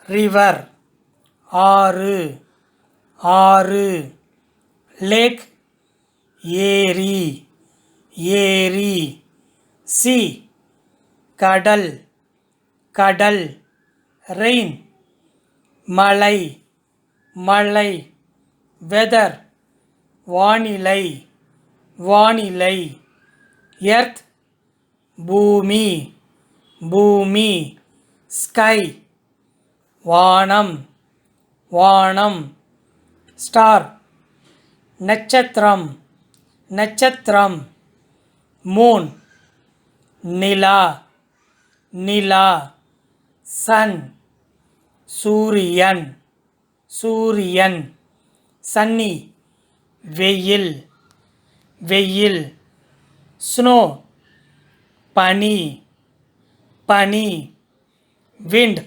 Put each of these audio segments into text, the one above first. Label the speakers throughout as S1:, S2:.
S1: river ஆறு ஆறு lake ஏரி ஏரி sea கடல் கடல் rain மழை மழை weather வானிலை வானிலை earth பூமி பூமி sky வானம் வானம் ஸ்டார் நட்சத்திரம் நட்சத்திரம் மூன் நிலா நிலா சன் சூரியன் சூரியன் சன்னி வெயில் வெயில் ஸ்னோ பனி பனி விண்ட்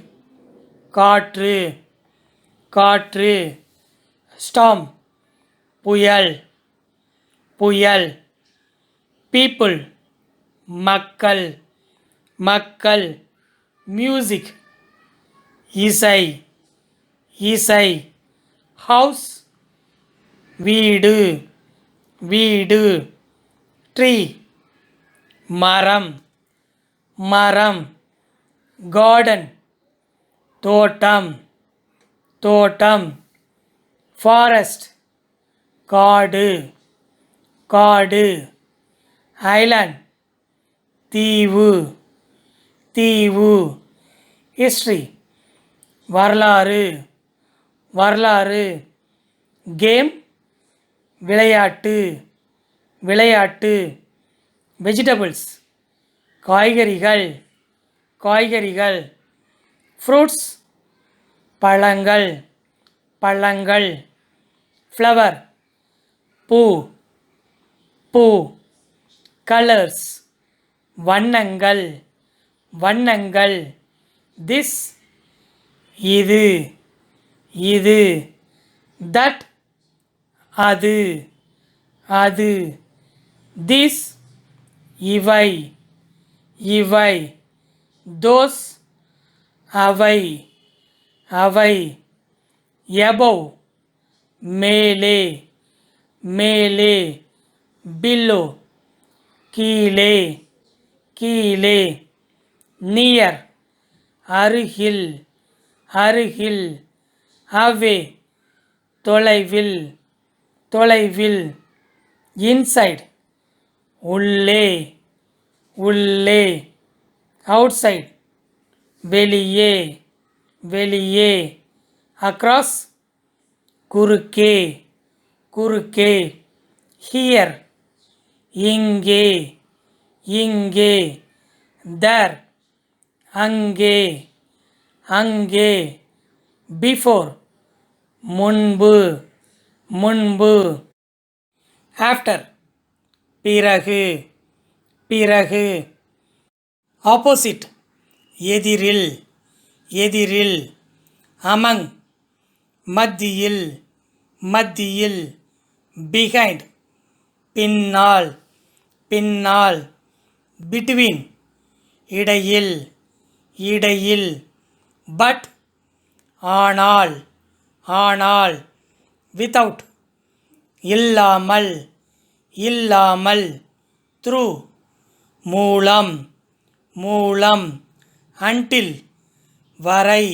S1: காற்று காற்று ஸ்டார்ம் புயல் புயல் பீப்புள் மக்கள் மக்கள் மியூசிக் இசை இசை ஹவுஸ் வீடு வீடு ட்ரீ மரம் மரம் கார்டன் தோட்டம் தோட்டம் ஃபாரஸ்ட் காடு காடு ஐலாண்ட் தீவு தீவு ஹிஸ்ட்ரி வரலாறு வரலாறு கேம் விளையாட்டு விளையாட்டு வெஜிடபிள்ஸ் காய்கறிகள் காய்கறிகள் ஃப்ரூட்ஸ் பழங்கள் பழங்கள் ஃப்ளவர் பூ பூ கலர்ஸ் வண்ணங்கள் வண்ணங்கள் திஸ் இது இது தட் அது அது திஸ் இவை இவை தோஸ் அவை அவை எபவ் மேலே மேலே பில்லோ கீழே கீழே நியர் அருகில் அருகில் அவே தொலைவில் தொலைவில் இன்சைட் உள்ளே உள்ளே அவுட்சைட் வெளியே வெளியே அக்ராஸ் குறுக்கே குறுக்கே ஹியர் இங்கே இங்கே தர் அங்கே அங்கே பிஃபோர் முன்பு முன்பு ஆஃப்டர் பிறகு பிறகு ஆப்போசிட் எதிரில் எதிரில் அமங் மத்தியில் மத்தியில் பிஹைண்ட் பின்னால் பின்னால் பிட்வீன் இடையில் இடையில் பட் ஆனால் ஆனால் வித்தவுட் இல்லாமல் இல்லாமல் த்ரூ மூலம் மூலம் அன்டில் வரை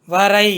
S1: வரை